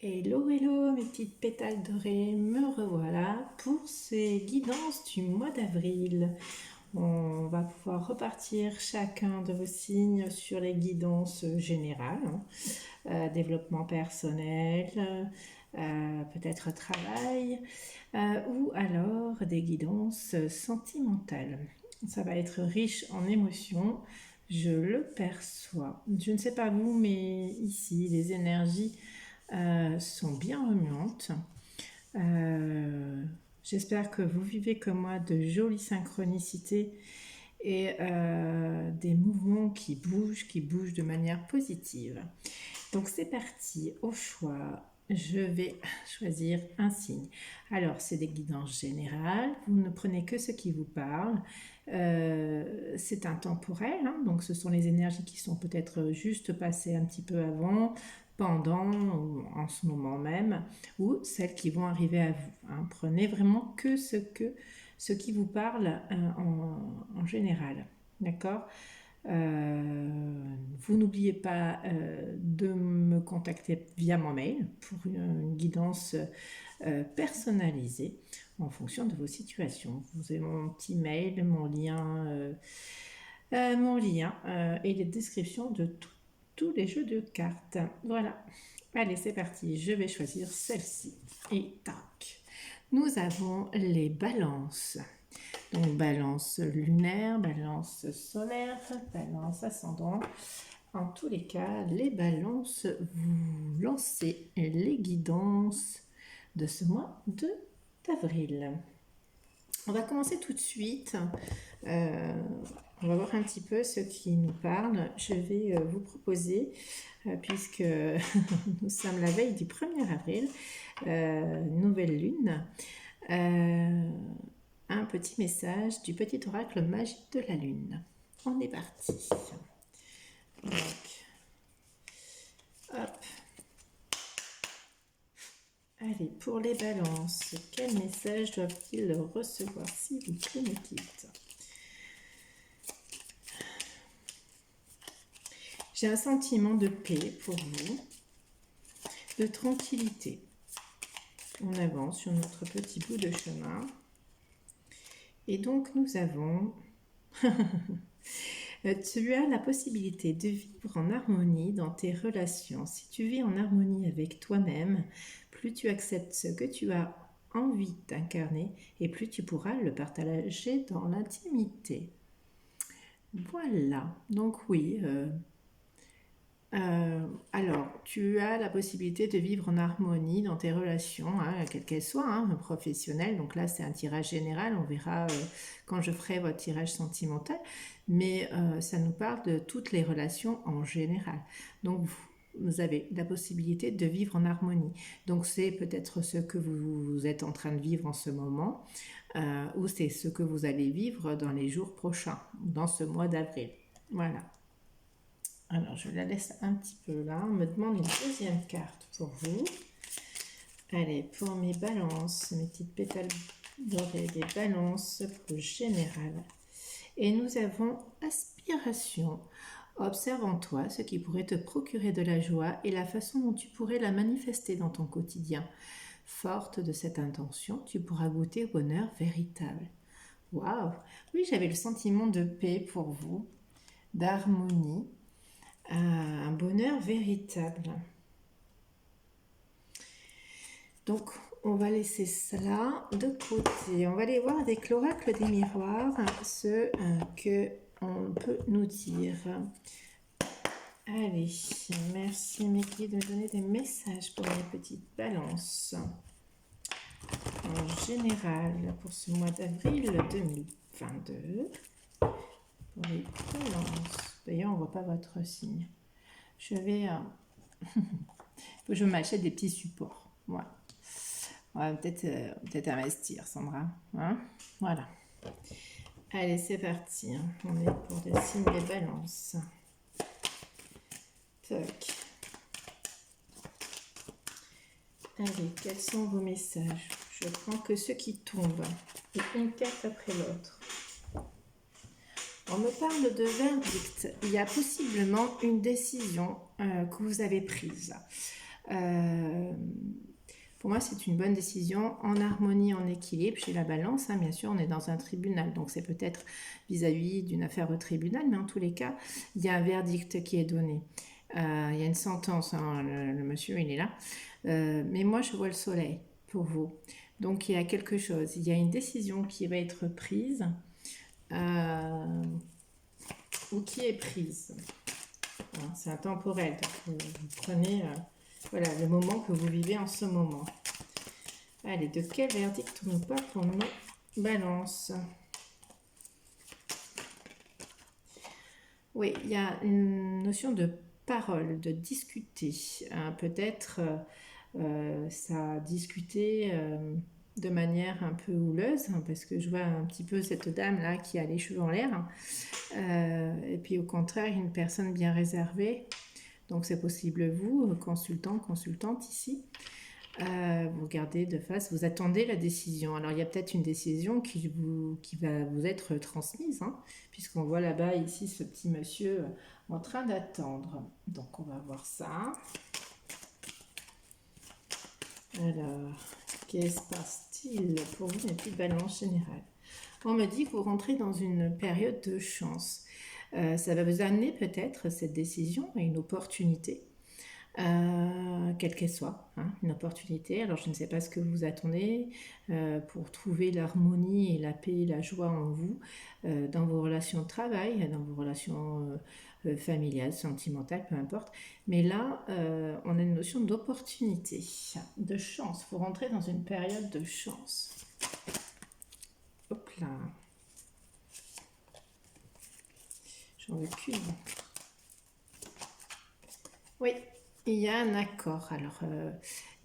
Hello, hello mes petites pétales dorées, me revoilà pour ces guidances du mois d'avril. On va pouvoir repartir chacun de vos signes sur les guidances générales, développement personnel, peut-être travail, ou alors des guidances sentimentales. Ça va être riche en émotions, je le perçois. Je ne sais pas vous, mais ici les énergies sont bien remuantes. J'espère que vous vivez comme moi de jolies synchronicités et des mouvements qui bougent de manière positive. Donc c'est parti, au choix, je vais choisir un signe. Alors c'est des guidances générales, vous ne prenez que ce qui vous parle. C'est intemporel, hein, donc ce sont les énergies qui sont peut-être juste passées un petit peu avant, pendant ou en ce moment même, ou celles qui vont arriver à vous, hein. Prenez vraiment que ce qui vous parle en général, d'accord. Vous n'oubliez pas de me contacter via mon mail pour une guidance personnalisée en fonction de vos situations. Vous avez mon petit mail, mon lien et les descriptions de tous les jeux de cartes. Voilà. Allez, c'est parti. Je vais choisir celle-ci. Et tac. Nous avons les balances. Donc balance lunaire, balance solaire, balance ascendant. En tous les cas, les balances, vous lancez les guidances de ce mois d'avril. On va commencer tout de suite. On va voir un petit peu ce qui nous parle. Je vais vous proposer, puisque nous sommes la veille du 1er avril, nouvelle lune, un petit message du petit oracle magique de la lune. On est parti. Donc, hop. Allez, pour les balances, quel message doivent-ils recevoir, s'il vous plaît, mes petites? J'ai un sentiment de paix pour vous, de tranquillité. On avance sur notre petit bout de chemin. Et donc, nous avons... Tu as la possibilité de vivre en harmonie dans tes relations. Si tu vis en harmonie avec toi-même, plus tu acceptes ce que tu as envie d'incarner et plus tu pourras le partager dans l'intimité. Voilà, donc oui. Alors, tu as la possibilité de vivre en harmonie dans tes relations, hein, quelles qu'elles soient, hein, professionnelles. Donc là, c'est un tirage général. On verra quand je ferai votre tirage sentimental. Mais ça nous parle de toutes les relations en général. Donc, vous avez la possibilité de vivre en harmonie. Donc, c'est peut-être ce que vous êtes en train de vivre en ce moment, ou c'est ce que vous allez vivre dans les jours prochains, dans ce mois d'avril. Voilà. Alors, je la laisse un petit peu là. On me demande une deuxième carte pour vous. Allez, pour mes balances, mes petites pétales dorées, des balances pour le général. Et nous avons aspiration. Observe en toi ce qui pourrait te procurer de la joie et la façon dont tu pourrais la manifester dans ton quotidien. Forte de cette intention, tu pourras goûter au bonheur véritable. Waouh! Oui, j'avais le sentiment de paix pour vous, d'harmonie. Un bonheur véritable. Donc, on va laisser cela de côté. On va aller voir avec l'oracle des miroirs ce que on peut nous dire. Allez, merci mes guides de me donner des messages pour mes petites balances. En général, pour ce mois d'avril 2022, pour les balances. D'ailleurs, on ne voit pas votre signe. Je vais... je m'achète des petits supports. Voilà. On va peut-être investir, Sandra. Hein, voilà. Allez, c'est parti. Hein. On est pour le signe des balances. Tac. Allez, quels sont vos messages? Je prends que ceux qui tombent. Et une carte après l'autre. On me parle de verdict. Il y a possiblement une décision que vous avez prise. Pour moi, c'est une bonne décision en harmonie, en équilibre. Chez la balance, hein, bien sûr, on est dans un tribunal, donc c'est peut-être vis-à-vis d'une affaire au tribunal, mais en tous les cas, il y a un verdict qui est donné. Il y a une sentence, hein, le monsieur, il est là. Mais moi, je vois le soleil pour vous. Donc, il y a quelque chose. Il y a une décision qui va être prise ou qui est prise. Hein, c'est intemporel. Donc, vous prenez voilà, le moment que vous vivez en ce moment. Allez, de quel verdict on nous parle pour nos balances? Oui, il y a une notion de parole, de discuter. Peut-être ça discuter de manière un peu houleuse, hein, parce que je vois un petit peu cette dame-là qui a les cheveux en l'air. Et puis au contraire, une personne bien réservée. Donc c'est possible vous, consultant, consultante ici. Vous regardez de face, vous attendez la décision. Alors il y a peut-être une décision qui va vous être transmise, hein, puisqu'on voit là-bas ici ce petit monsieur en train d'attendre. Donc on va voir ça. Alors, qu'est-ce qui se passe-t-il pour vous, mes petites balances générales? On me dit que vous rentrez dans une période de chance. Ça va vous amener peut-être cette décision à une opportunité. Quelle qu'elle soit, hein, une opportunité. Alors je ne sais pas ce que vous attendez pour trouver l'harmonie et la paix et la joie en vous, dans vos relations de travail, dans vos relations familiales, sentimentales, peu importe. Mais là, on a une notion d'opportunité, de chance. Vous rentrez dans une période de chance. Hop là. J'en veux qu'une. Oui. Il y a un accord, alors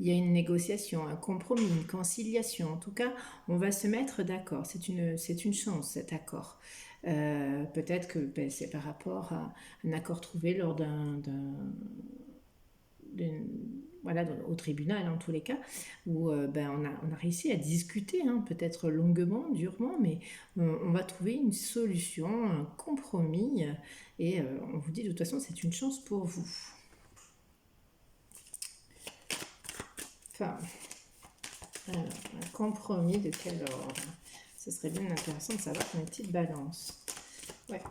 il y a une négociation, un compromis, une conciliation. En tout cas, on va se mettre d'accord. C'est une chance, cet accord. Peut-être que ben, c'est par rapport à un accord trouvé lors voilà, au tribunal en tous les cas, où ben, on a réussi à discuter, hein, peut-être longuement, durement, mais on va trouver une solution, un compromis, et on vous dit de toute façon c'est une chance pour vous. Enfin, alors, un compromis de quel ordre? Ce serait bien intéressant de savoir une petite balance. Ouais.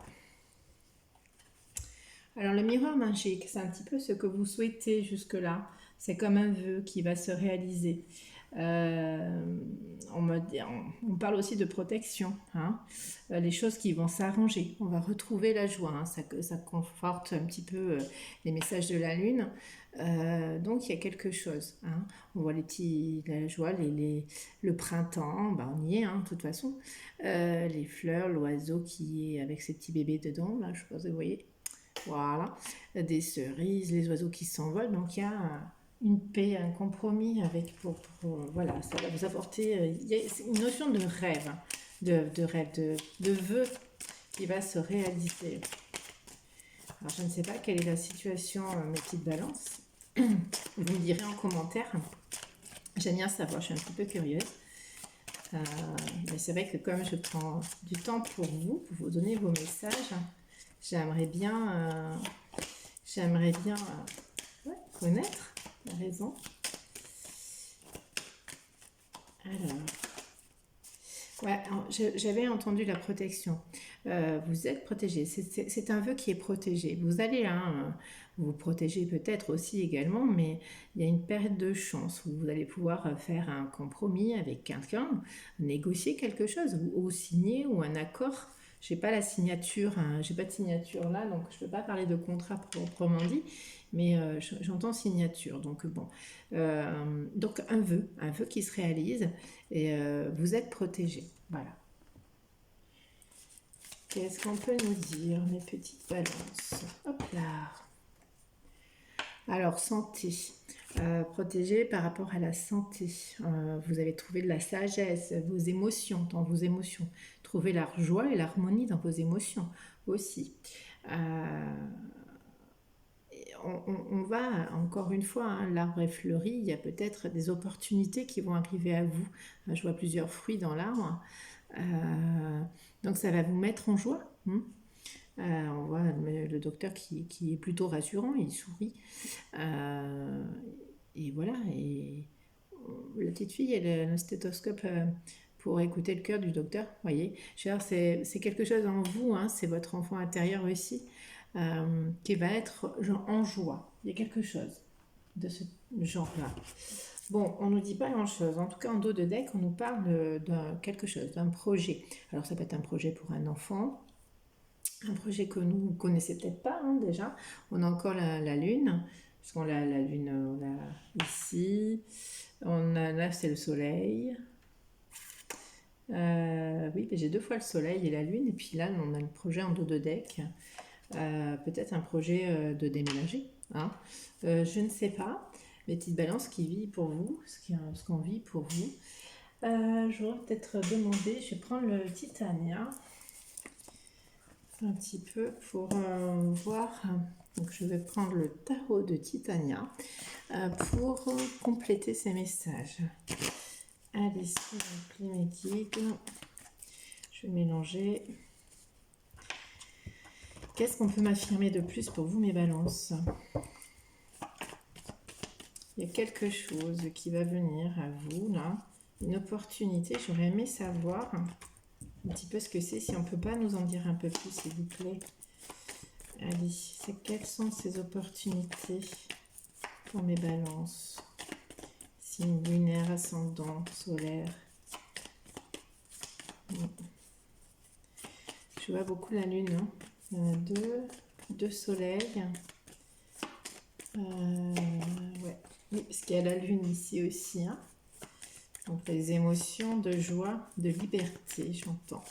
Alors, le miroir magique, c'est un petit peu ce que vous souhaitez jusque-là. C'est comme un vœu qui va se réaliser. On parle aussi de protection, hein. Les choses qui vont s'arranger. On va retrouver la joie, hein. Ça conforte un petit peu les messages de la lune. Donc il y a quelque chose, hein. On voit la joie, le printemps, bah on y est, hein, de toute façon. Les fleurs, l'oiseau qui est avec ses petits bébés dedans, là, je sais pas si vous voyez. Voilà, des cerises, les oiseaux qui s'envolent. Donc il y a une paix, un compromis avec voilà, ça va vous apporter. Il y a une notion de rêve, hein, de rêve, de vœu qui va se réaliser. Alors je ne sais pas quelle est la situation, mes petites balances. Vous me direz en commentaire. J'aime bien savoir, je suis un petit peu curieuse. Mais c'est vrai que comme je prends du temps pour vous donner vos messages, j'aimerais bien ouais, connaître la raison. Alors, ouais, j'avais entendu la protection. Vous êtes protégé. C'est un vœu qui est protégé. Vous allez vous protéger peut-être aussi également, mais il y a une période de chance où vous allez pouvoir faire un compromis avec quelqu'un, négocier quelque chose ou signer ou un accord. J'ai pas la signature, hein, j'ai pas de signature là, donc je peux pas parler de contrat proprement dit, mais j'entends signature. Donc bon, donc un vœu qui se réalise et vous êtes protégé. Voilà. Qu'est-ce qu'on peut nous dire, mes petites balances? Hop là. Alors, santé. Protégé par rapport à la santé. Vous avez trouvé de la sagesse, vos émotions, dans vos émotions. Trouver la joie et l'harmonie dans vos émotions aussi. On va, encore une fois, hein, l'arbre est fleuri, il y a peut-être des opportunités qui vont arriver à vous. Je vois plusieurs fruits dans l'arbre. Donc ça va vous mettre en joie. On voit le docteur qui est plutôt rassurant, il sourit. Et voilà, et la petite fille, elle a un stéthoscope pour écouter le cœur du docteur, vous voyez. Je veux dire, c'est quelque chose en vous, hein, c'est votre enfant intérieur aussi, qui va être genre, en joie. Il y a quelque chose de ce genre-là. Bon, on ne nous dit pas grand-chose. En tout cas, en dos de deck, on nous parle d'un quelque chose, d'un projet. Alors, ça peut être un projet pour un enfant, un projet que nous ne connaissez peut-être pas hein, déjà. On a encore la Lune, parce qu'on a la Lune on a ici. On a, là, c'est le Soleil. Oui, mais j'ai 2 fois le Soleil et la Lune. Et puis là, on a le projet en dos de deck. Peut-être un projet de déménager. Hein. Je ne sais pas. Les petites balances qui vivent pour vous, ce qu'on vit pour vous. Je voudrais peut-être demander, je vais prendre le Titania un petit peu pour voir. Donc je vais prendre le tarot de Titania pour compléter ces messages. Allez, s'il vous plaît, mes guides. Je vais mélanger. Qu'est-ce qu'on peut m'affirmer de plus pour vous, mes balances? Il y a quelque chose qui va venir à vous, là. Une opportunité. J'aurais aimé savoir un petit peu ce que c'est. Si on ne peut pas nous en dire un peu plus, s'il vous plaît. Allez, quelles sont ces opportunités pour mes balances? Signe lunaire, ascendant, solaire. Je vois beaucoup la lune. Hein. Il y en a deux soleils. Ouais. Oui, parce qu'il y a la lune ici aussi. Hein. Donc les émotions de joie, de liberté, j'entends.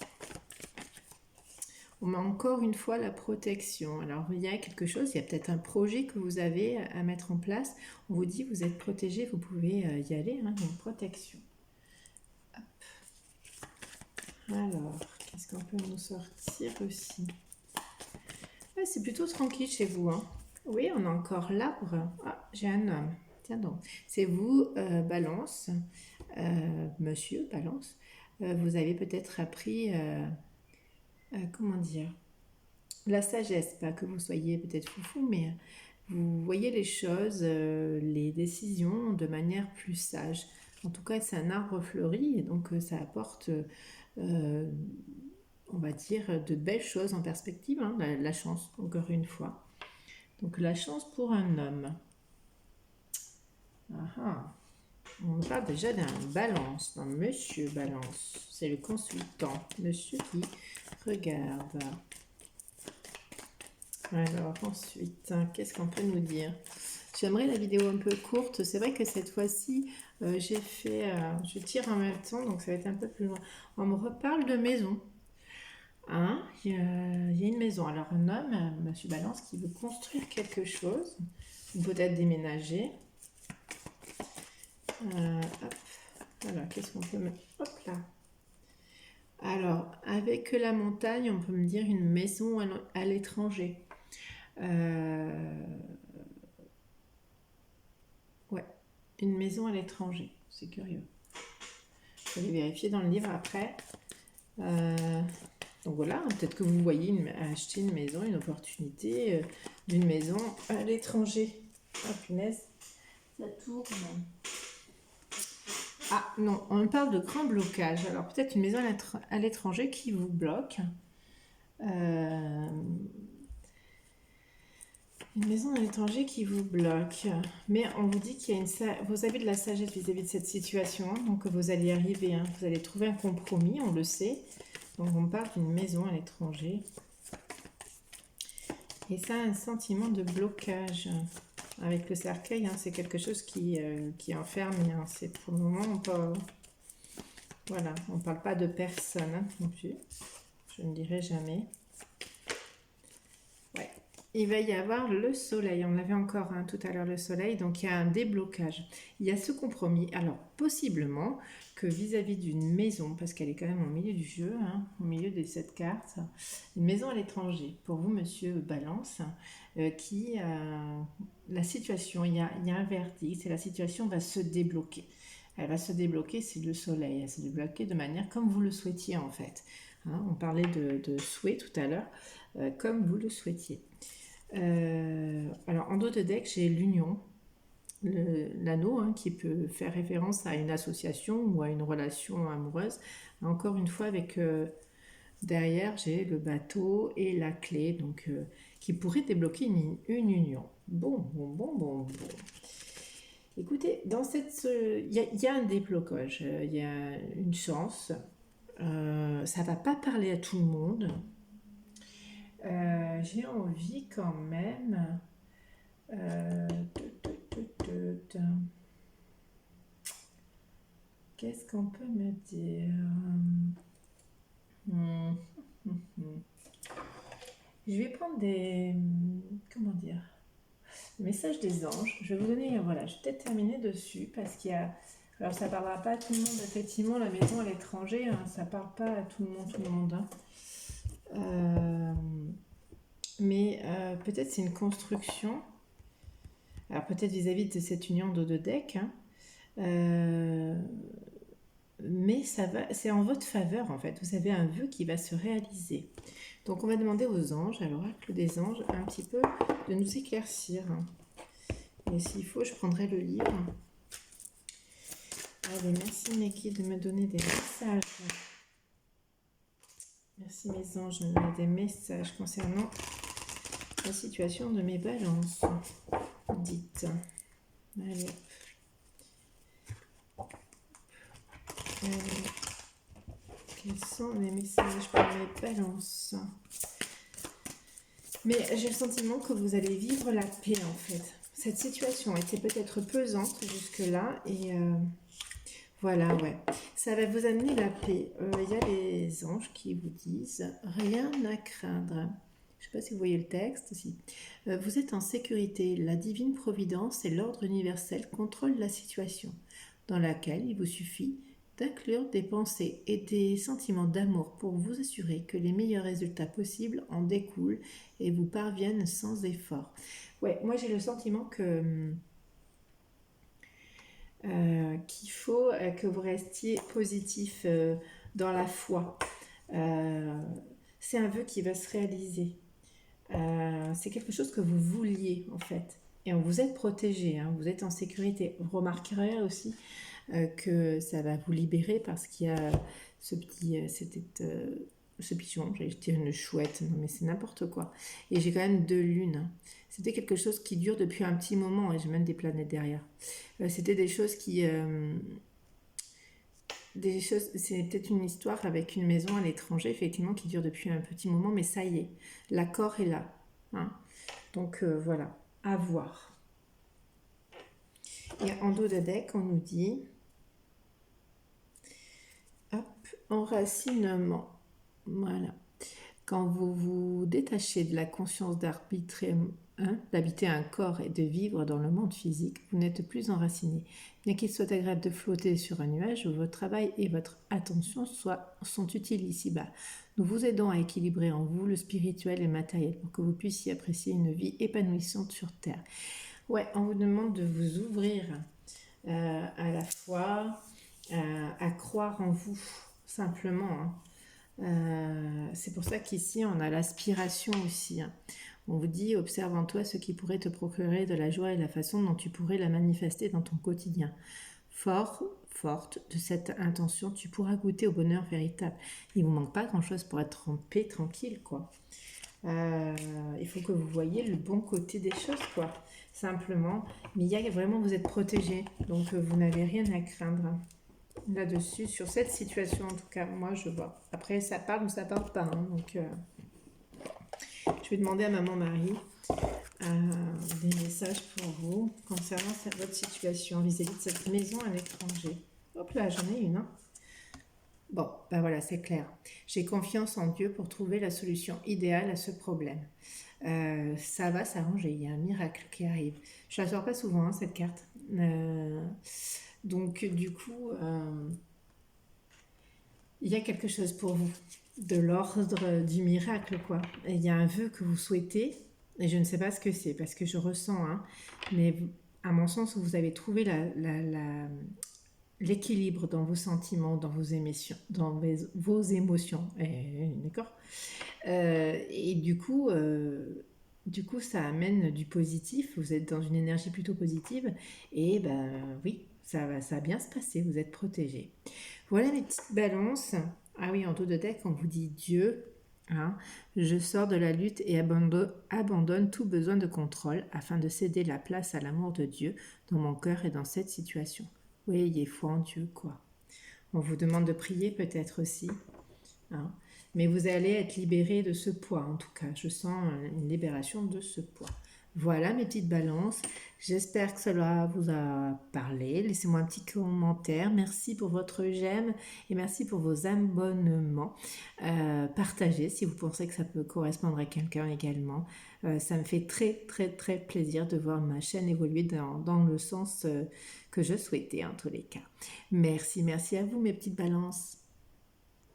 On met encore une fois la protection. Alors il y a quelque chose, il y a peut-être un projet que vous avez à mettre en place. On vous dit vous êtes protégé, vous pouvez y aller. Hein, il y a une protection. Hop. Alors, qu'est-ce qu'on peut nous sortir aussi? Ouais, c'est plutôt tranquille chez vous. Hein. Oui, on a encore l'arbre. Ah, j'ai un homme. Tiens donc. C'est vous, Balance. Monsieur Balance. Vous avez peut-être appris... comment dire, la sagesse, pas que vous soyez peut-être foufou, mais vous voyez les choses, les décisions de manière plus sage. En tout cas, c'est un arbre fleuri et donc ça apporte, on va dire, de belles choses en perspective, hein, la chance, encore une fois. Donc la chance pour un homme. Ah, on parle déjà d'un balance, d'un monsieur balance. C'est le consultant, monsieur qui regarde. Alors ensuite, qu'est-ce qu'on peut nous dire? J'aimerais la vidéo un peu courte. C'est vrai que cette fois-ci, j'ai fait... je tire en même temps, donc ça va être un peu plus loin. On me reparle de maison. Hein, il y a une maison. Alors un homme, monsieur Balance, qui veut construire quelque chose, ou peut-être déménager. Hop. Alors, qu'est-ce qu'on peut mettre? Hop là. Alors, avec la montagne, on peut me dire une maison à l'étranger. Ouais, une maison à l'étranger. C'est curieux. Je vais vérifier dans le livre après. Donc voilà, peut-être que vous voyez acheter une maison, une opportunité d'une maison à l'étranger. Ah punaise, ça tourne. Ah non, on parle de grand blocage. Alors peut-être une maison à l'étranger qui vous bloque. Une maison à l'étranger qui vous bloque. Mais on vous dit qu'il y a vous avez de la sagesse vis-à-vis de cette situation. Hein, donc vous allez y arriver. Hein, vous allez trouver un compromis, on le sait. Donc on parle d'une maison à l'étranger. Et ça a un sentiment de blocage. Avec le cercueil, hein, c'est quelque chose qui enferme. Hein, c'est pour le moment, voilà, on ne parle pas de personne hein, non plus. Je ne dirai jamais. Ouais. Il va y avoir le soleil. On l'avait encore hein, tout à l'heure, le soleil. Donc, il y a un déblocage. Il y a ce compromis. Alors, possiblement que vis-à-vis d'une maison, parce qu'elle est quand même au milieu du jeu, hein, au milieu de cette carte, une maison à l'étranger. Pour vous, monsieur Balance, la situation, il y a un verdict et la situation va se débloquer. Elle va se débloquer, c'est le soleil. Elle va se débloquer de manière comme vous le souhaitiez en fait. Hein, on parlait de souhait tout à l'heure, comme vous le souhaitiez. Alors en dos de deck, j'ai l'union. l'anneau, hein, qui peut faire référence à une association ou à une relation amoureuse. Encore une fois, avec derrière, j'ai le bateau et la clé, donc qui pourrait débloquer une union. Bon. Écoutez, dans il y a un déblocage, il y a une chance. Ça va pas parler à tout le monde. J'ai envie quand même. euh, Qu'est-ce qu'on peut me dire? Hmm. Je vais prendre comment dire? Le message des anges. Je vais vous donner, voilà, je vais peut-être terminer dessus parce qu'il y a. Alors ça parlera pas à tout le monde, effectivement, la maison à l'étranger, hein, ça parle pas à tout le monde. Hein. Euh, mais peut-être c'est une construction. Alors peut-être vis-à-vis de cette union d'eau de deck, hein, euh, mais c'est en votre faveur en fait. Vous avez un vœu qui va se réaliser. Donc on va demander aux anges, à l'oracle des anges, un petit peu de nous éclaircir. Et s'il faut, je prendrai le livre. Allez, merci Neki de me donner des messages. Merci mes anges de me donner des messages concernant la situation de mes balances. Dites. Allez. Quels sont les messages pour mes balances? Mais j'ai le sentiment que vous allez vivre la paix en fait. Cette situation était peut-être pesante jusque-là et voilà, ouais. Ça va vous amener la paix. Il y a les anges qui vous disent rien à craindre. Je ne sais pas si vous voyez le texte aussi. Vous êtes en sécurité. La divine providence et l'ordre universel contrôlent la situation dans laquelle il vous suffit d'inclure des pensées et des sentiments d'amour pour vous assurer que les meilleurs résultats possibles en découlent et vous parviennent sans effort. Ouais, moi j'ai le sentiment que qu'il faut que vous restiez positif dans la foi. C'est un vœu qui va se réaliser. C'est quelque chose que vous vouliez en fait. Et vous êtes protégé, hein, vous êtes en sécurité. Vous remarquerez aussi que ça va vous libérer parce qu'il y a ce pigeon, j'allais dire une chouette, non mais c'est n'importe quoi. Et j'ai quand même 2 lunes. C'était quelque chose qui dure depuis un petit moment et j'ai même des planètes derrière. C'était des choses c'était une histoire avec une maison à l'étranger, effectivement, qui dure depuis un petit moment, mais ça y est, l'accord est là. Hein. Donc voilà, à voir. Et en dos de deck, on nous dit, hop, enracinement. Voilà. Quand vous vous détachez de la conscience d'habiter un corps et de vivre dans le monde physique, vous n'êtes plus enraciné. Bien qu'il soit agréable de flotter sur un nuage, votre travail et votre attention sont utiles ici-bas. Nous vous aidons à équilibrer en vous le spirituel et le matériel pour que vous puissiez apprécier une vie épanouissante sur Terre. Ouais, on vous demande de vous ouvrir à la foi, à croire en vous, simplement. Hein. C'est pour ça qu'ici on a l'aspiration aussi. Hein. On vous dit, observe en toi ce qui pourrait te procurer de la joie et la façon dont tu pourrais la manifester dans ton quotidien. Forte de cette intention, tu pourras goûter au bonheur véritable. Il ne vous manque pas grand-chose pour être en paix, tranquille, quoi. Il faut que vous voyez le bon côté des choses, quoi. Simplement. Mais il y a vraiment, vous êtes protégé, donc vous n'avez rien à craindre là-dessus, sur cette situation en tout cas, moi je vois. Après ça parle ou ça parle pas, hein, donc je vais demander à maman Marie des messages pour vous concernant votre situation vis-à-vis de cette maison à l'étranger. Hop là, j'en ai une. Hein. Bon, ben voilà, c'est clair. J'ai confiance en Dieu pour trouver la solution idéale à ce problème. Ça va s'arranger, il y a un miracle qui arrive. Je la sors pas souvent, hein, cette carte. Donc du coup, il y a quelque chose pour vous, de l'ordre du miracle, quoi. Il y a un vœu que vous souhaitez, et je ne sais pas ce que c'est, parce que je ressens, hein, mais à mon sens, vous avez trouvé l'équilibre dans vos sentiments, dans vos émotions, d'accord. Et du coup, Du coup, ça amène du positif, vous êtes dans une énergie plutôt positive et ben oui, ça va bien se passer, vous êtes protégé. Voilà les petites balances. Ah oui, en dos de deck, on vous dit Dieu, hein, je sors de la lutte et abandonne tout besoin de contrôle afin de céder la place à l'amour de Dieu dans mon cœur et dans cette situation. Oui, ayez foi en Dieu, quoi. On vous demande de prier peut-être aussi, hein. Mais vous allez être libéré de ce poids, en tout cas. Je sens une libération de ce poids. Voilà mes petites balances. J'espère que cela vous a parlé. Laissez-moi un petit commentaire. Merci pour votre j'aime et merci pour vos abonnements. Partagez si vous pensez que ça peut correspondre à quelqu'un également. Ça me fait très très très plaisir de voir ma chaîne évoluer dans le sens que je souhaitais en tous les cas. Merci, merci à vous mes petites balances.